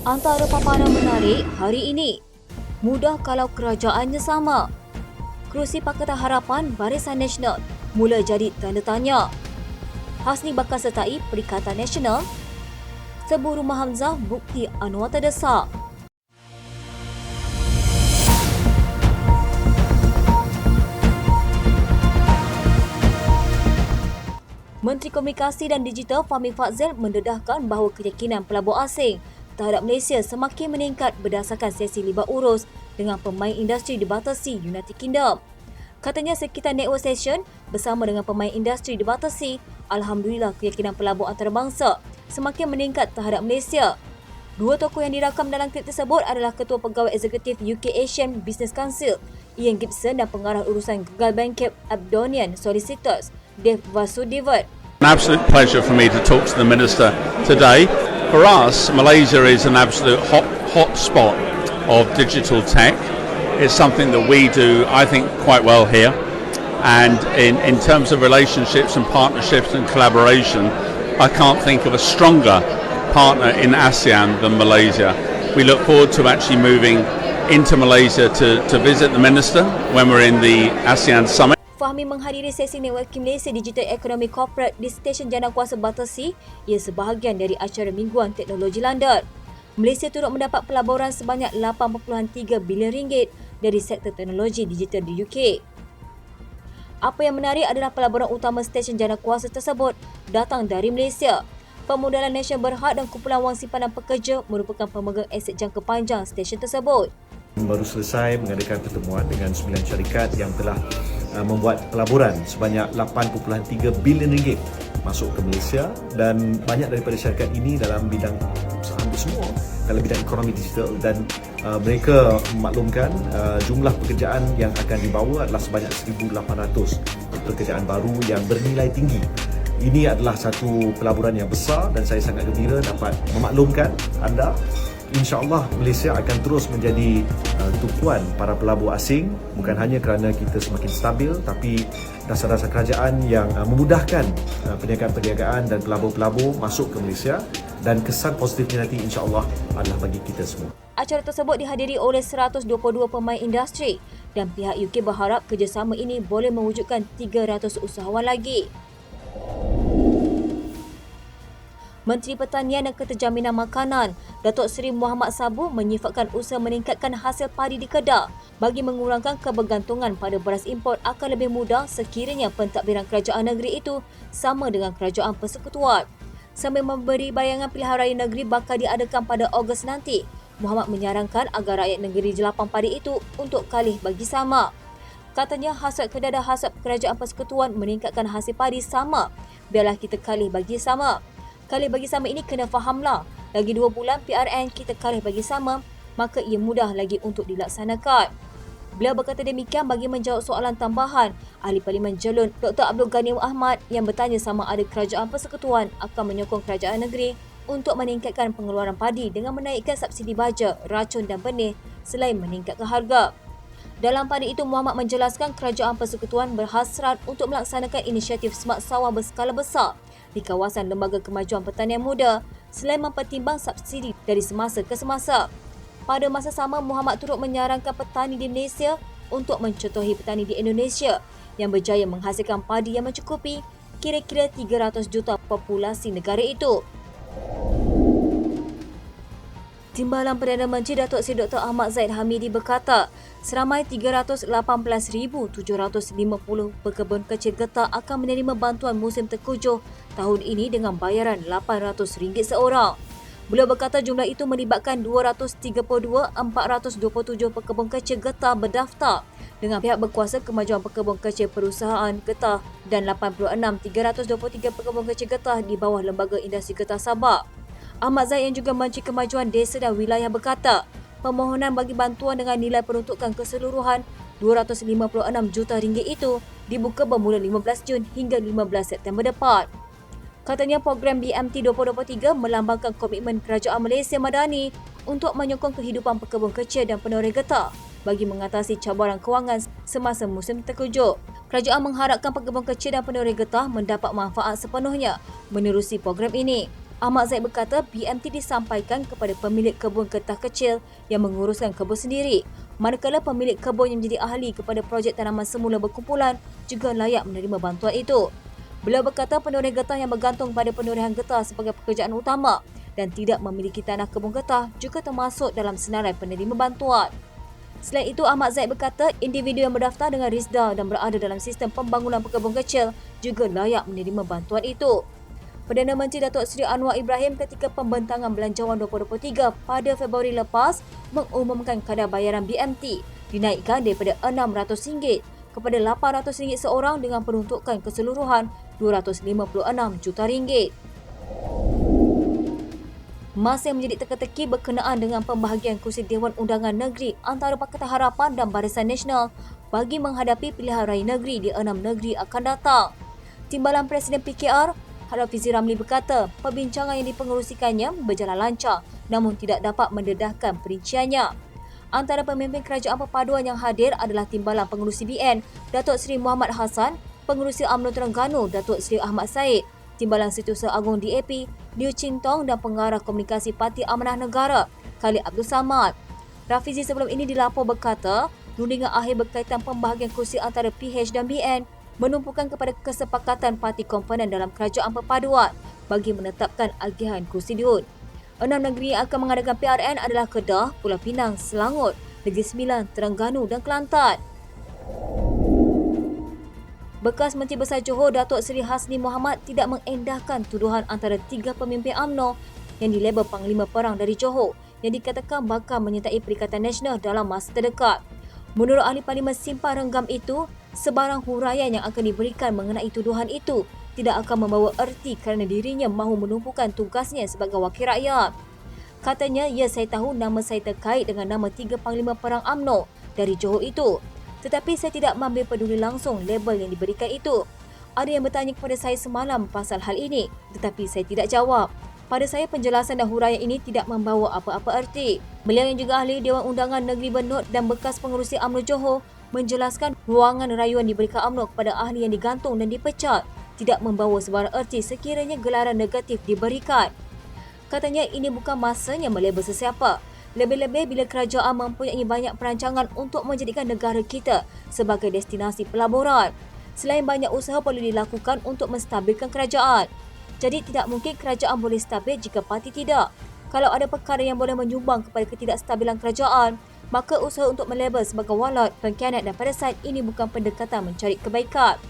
Antara paparan menarik hari ini, mudah kalau kerajaannya sama. Kerusi Pakatan Harapan Barisan Nasional mula jadi tanda tanya. Hasni bakal sertai Perikatan Nasional. Sebuah Rumah Hamzah bukti Anwar terdesak. Menteri Komunikasi dan Digital Fahmi Fadzil mendedahkan bahawa keyakinan pelabur asing terhadap Malaysia semakin meningkat berdasarkan sesi libat urus dengan pemain industri dibatasi United Kingdom. Katanya sekitar network session bersama dengan pemain industri dibatasi, alhamdulillah keyakinan pelabur antarabangsa semakin meningkat terhadap Malaysia. Dua tokoh yang dirakam dalam klip tersebut adalah Ketua Pegawai Eksekutif UK Asian Business Council Ian Gibson dan Pengarah Urusan Gagal Bankep Abdonian Solicitors Dave Vasudevan. An absolute pleasure for me to talk to the Minister today. For us, Malaysia is an absolute hot spot of digital tech. It's something that we do, I think, quite well here. And in terms of relationships and partnerships and collaboration, I can't think of a stronger partner in ASEAN than Malaysia. We look forward to actually moving into Malaysia to visit the Minister when we're in the ASEAN Summit. Fahmi menghadiri sesi Networking Malaysia Digital Economy Corporate di stesen Janakuasa Battersea ia sebahagian dari acara mingguan teknologi London. Malaysia turut mendapat pelaburan sebanyak 8.3 bilion ringgit dari sektor teknologi digital di UK. Apa yang menarik adalah pelaburan utama stesen Janakuasa tersebut datang dari Malaysia. Pemodalan Nasional Berhad dan kumpulan wang simpanan pekerja merupakan pemegang aset jangka panjang stesen tersebut. Baru selesai mengadakan pertemuan dengan 9 syarikat yang telah membuat pelaburan sebanyak 8.3 bilion ringgit masuk ke Malaysia, dan banyak daripada syarikat ini dalam bidang hampir semua dalam bidang ekonomi digital, dan mereka memaklumkan jumlah pekerjaan yang akan dibawa adalah sebanyak 1,800 pekerjaan baru yang bernilai tinggi. Ini adalah satu pelaburan yang besar dan saya sangat gembira dapat memaklumkan anda. InsyaAllah Malaysia akan terus menjadi tumpuan para pelabur asing, bukan hanya kerana kita semakin stabil, tapi dasar-dasar kerajaan yang memudahkan perniagaan-perniagaan dan pelabur-pelabur masuk ke Malaysia, dan kesan positifnya nanti insyaAllah adalah bagi kita semua. Acara tersebut dihadiri oleh 122 pemain industri dan pihak UK berharap kerjasama ini boleh mewujudkan 300 usahawan lagi. Menteri Pertanian dan Keterjaminan Makanan, Datuk Seri Muhammad Sabu menyifatkan usaha meningkatkan hasil padi di Kedah bagi mengurangkan kebergantungan pada beras import akan lebih mudah sekiranya pentadbiran kerajaan negeri itu sama dengan kerajaan persekutuan. Sambil memberi bayangan pilihan raya negeri bakal diadakan pada Ogos nanti, Muhammad menyarankan agar rakyat negeri jelapang padi itu untuk kalih bagi sama. Katanya hasrat Kedah dan hasrat kerajaan persekutuan meningkatkan hasil padi sama, biarlah kita kalih bagi sama. Kalih bagi sama ini kena fahamlah, lagi 2 bulan PRN kita kalih bagi sama, maka ia mudah lagi untuk dilaksanakan. Beliau berkata demikian bagi menjawab soalan tambahan Ahli Parlimen Jelun Dr. Abdul Ghani Ahmad yang bertanya sama ada kerajaan persekutuan akan menyokong kerajaan negeri untuk meningkatkan pengeluaran padi dengan menaikkan subsidi baja, racun dan benih selain meningkatkan harga. Dalam pada itu, Muhammad menjelaskan kerajaan persekutuan berhasrat untuk melaksanakan inisiatif Smart Sawah berskala besar di kawasan Lembaga Kemajuan Pertanian Muda selain mempertimbang subsidi dari semasa ke semasa. Pada masa sama, Muhammad turut menyarankan petani di Malaysia untuk mencontohi petani di Indonesia yang berjaya menghasilkan padi yang mencukupi kira-kira 300 juta populasi negara itu. Timbalan Perdana Menteri Datuk Seri Dr. Ahmad Zahid Hamidi berkata, seramai 318,750 pekebun kecil getah akan menerima bantuan musim tengkujuh tahun ini dengan bayaran RM800 seorang. Beliau berkata jumlah itu melibatkan 232,427 pekebun kecil getah berdaftar dengan pihak berkuasa Kemajuan Pekebun Kecil Perusahaan Getah dan 86,323 pekebun kecil getah di bawah Lembaga Industri Getah Sabah. Ahmad Zahid yang juga Menteri Kemajuan Desa dan Wilayah berkata, permohonan bagi bantuan dengan nilai peruntukan keseluruhan RM256 juta itu dibuka bermula 15 Jun hingga 15 September depan. Katanya program BMT 2023 melambangkan komitmen Kerajaan Malaysia Madani untuk menyokong kehidupan pekebun kecil dan penoreh getah bagi mengatasi cabaran kewangan semasa musim tengkujuh. Kerajaan mengharapkan pekebun kecil dan penoreh getah mendapat manfaat sepenuhnya menerusi program ini. Ahmad Zaid berkata BMT disampaikan kepada pemilik kebun getah kecil yang menguruskan kebun sendiri, manakala pemilik kebun yang menjadi ahli kepada projek tanaman semula berkumpulan juga layak menerima bantuan itu. Beliau berkata penduraian getah yang bergantung pada penduraian getah sebagai pekerjaan utama dan tidak memiliki tanah kebun getah juga termasuk dalam senarai penerima bantuan. Selain itu, Ahmad Zaid berkata individu yang berdaftar dengan RISDA dan berada dalam sistem pembangunan pekebun kecil juga layak menerima bantuan itu. Perdana Menteri Datuk Seri Anwar Ibrahim ketika pembentangan Belanjawan 2023 pada Februari lepas mengumumkan kadar bayaran BMT dinaikkan daripada RM600 kepada RM800 seorang dengan peruntukan keseluruhan RM256 juta. Masih menjadi teka-teki berkenaan dengan pembahagian kursi Dewan Undangan Negeri antara Pakatan Harapan dan Barisan Nasional bagi menghadapi pilihan raya negeri di 6 negeri akan datang. Timbalan Presiden PKR, Harafizi Ramli berkata perbincangan yang dipengerusikannya berjalan lancar namun tidak dapat mendedahkan perinciannya. Antara pemimpin kerajaan perpaduan yang hadir adalah Timbalan Pengerusi BN, Datuk Seri Muhammad Hassan, Pengerusi UMNO Terengganu, Datuk Seri Ahmad Said, Timbalan Setiausaha Agung DAP, Liu Ching Tong dan Pengarah Komunikasi Parti Amanah Negara, Khalid Abdul Samad. Rafizi sebelum ini dilapor berkata, rundingan akhir berkaitan pembahagian kursi antara PH dan BN menumpukan kepada kesepakatan parti komponen dalam kerajaan perpaduan bagi menetapkan agihan kursi DUN. 6 negeri yang akan mengadakan PRN adalah Kedah, Pulau Pinang, Selangor, Negeri Sembilan, Terengganu dan Kelantan. Bekas Menteri Besar Johor Datuk Seri Hasni Mohamad tidak mengendahkan tuduhan antara 3 pemimpin UMNO yang dilabel Panglima Perang dari Johor yang dikatakan bakal menyertai Perikatan Nasional dalam masa terdekat. Menurut Ahli Parlimen Simpang Renggam itu, sebarang huraian yang akan diberikan mengenai tuduhan itu tidak akan membawa erti kerana dirinya mahu menumpukan tugasnya sebagai wakil rakyat. Katanya, ya saya tahu nama saya terkait dengan nama 3 Panglima Perang UMNO dari Johor itu. Tetapi saya tidak mengambil peduli langsung label yang diberikan itu. Ada yang bertanya kepada saya semalam pasal hal ini, tetapi saya tidak jawab. Pada saya penjelasan dan huraian ini tidak membawa apa-apa erti. Beliau yang juga ahli Dewan Undangan Negeri Bernot dan bekas pengerusi UMNO Johor menjelaskan ruangan rayuan diberikan UMNO kepada ahli yang digantung dan dipecat tidak membawa sebarang erti sekiranya gelaran negatif diberikan. Katanya ini bukan masanya melabel sesiapa. Lebih-lebih bila kerajaan mempunyai banyak perancangan untuk menjadikan negara kita sebagai destinasi pelaburan. Selain banyak usaha perlu dilakukan untuk menstabilkan kerajaan. Jadi tidak mungkin kerajaan boleh stabil jika parti tidak. Kalau ada perkara yang boleh menyumbang kepada ketidakstabilan kerajaan, maka usaha untuk melabel sebagai walat, pengkhianat dan parasite ini bukan pendekatan mencari kebaikan.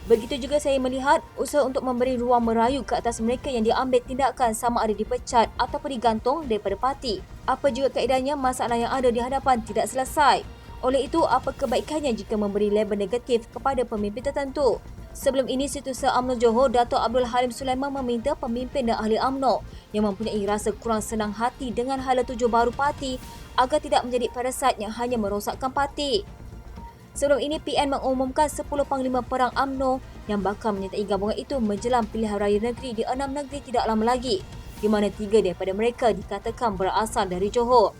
Begitu juga saya melihat usaha untuk memberi ruang merayu ke atas mereka yang diambil tindakan sama ada dipecat ataupun digantung daripada parti. Apa juga kaedahnya, masalah yang ada di hadapan tidak selesai. Oleh itu, apa kebaikannya jika memberi label negatif kepada pemimpin tertentu? Sebelum ini, Setiausaha UMNO Johor Datuk Abdul Halim Sulaiman meminta pemimpin dan ahli UMNO yang mempunyai rasa kurang senang hati dengan hala tuju baru parti agar tidak menjadi parasite yang hanya merosakkan parti. Sebelum ini, PN mengumumkan 10 Panglima Perang UMNO yang bakal menyertai gabungan itu menjelang pilihan raya negeri di 6 negeri tidak lama lagi, di mana 3 daripada mereka dikatakan berasal dari Johor.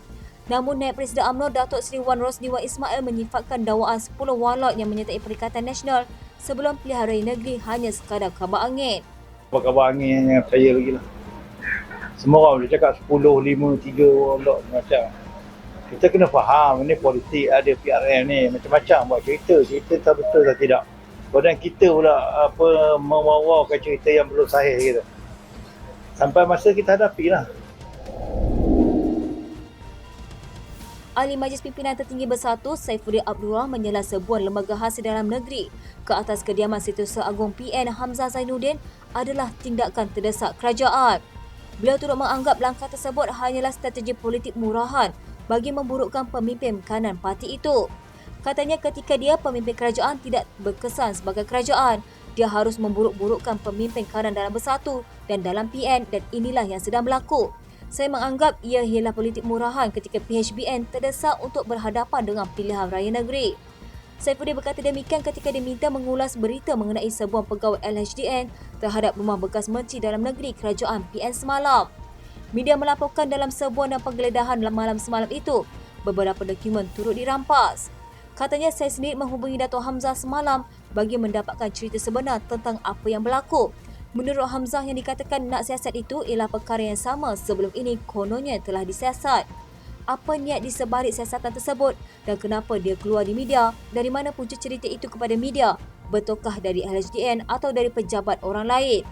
Namun, Naib Presiden UMNO Datuk Seri Wan Rosli Wan Ismail menyifatkan dakwaan 10 walat yang menyertai Perikatan Nasional sebelum pilihan raya negeri hanya sekadar kabar angin. Kabar angin yang percaya lagi lah. Semua orang boleh cakap 10, 5, 3 walat macam. Kita kena faham ni politik, ada PRN ni macam-macam buat cerita tak betul atau tidak. Kemudian kita pula mewawakan cerita yang belum sahih gitu. Sampai masa kita hadapilah. Ahli Majlis Pimpinan Tertinggi Bersatu Saifuddin Abdullah menyela sebuah lembaga hasil dalam negeri ke atas kediaman Setiausaha Agung PN Hamzah Zainuddin adalah tindakan terdesak kerajaan. Beliau turut menganggap langkah tersebut hanyalah strategi politik murahan bagi memburukkan pemimpin kanan parti itu. Katanya ketika dia pemimpin kerajaan tidak berkesan sebagai kerajaan, dia harus memburuk-burukkan pemimpin kanan dalam Bersatu dan dalam PN dan inilah yang sedang berlaku. Saya menganggap ia ialah politik murahan ketika PHBN terdesak untuk berhadapan dengan pilihan raya negeri. Saifuddin berkata demikian ketika diminta mengulas berita mengenai sebuah pegawai LHDN terhadap rumah bekas Menteri Dalam Negeri Kerajaan PN semalam. Media melaporkan dalam serbuan dan penggeledahan malam semalam itu, beberapa dokumen turut dirampas. Katanya saya sendiri menghubungi Dato' Hamzah semalam bagi mendapatkan cerita sebenar tentang apa yang berlaku. Menurut Hamzah, yang dikatakan nak siasat itu ialah perkara yang sama sebelum ini kononnya telah disiasat. Apa niat di sebalik siasatan tersebut dan kenapa dia keluar di media? Dari mana punca cerita itu kepada media? Betulkah dari LHDN atau dari pejabat orang lain?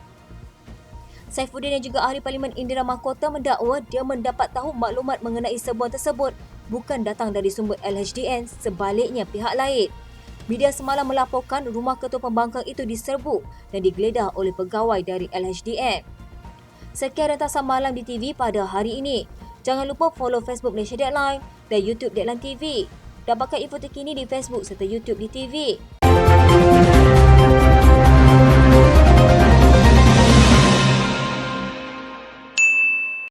Saifuddin dan juga Ahli Parlimen Indira Mahkota mendakwa dia mendapat tahu maklumat mengenai serbuan tersebut bukan datang dari sumber LHDN, sebaliknya pihak lain. Media semalam melaporkan rumah ketua pembangkang itu diserbu dan digeledah oleh pegawai dari LHDN. Sekian rentasan malam di TV pada hari ini. Jangan lupa follow Facebook Malaysia Deadline dan YouTube Deadline TV. Dapatkan info terkini di Facebook serta YouTube di TV.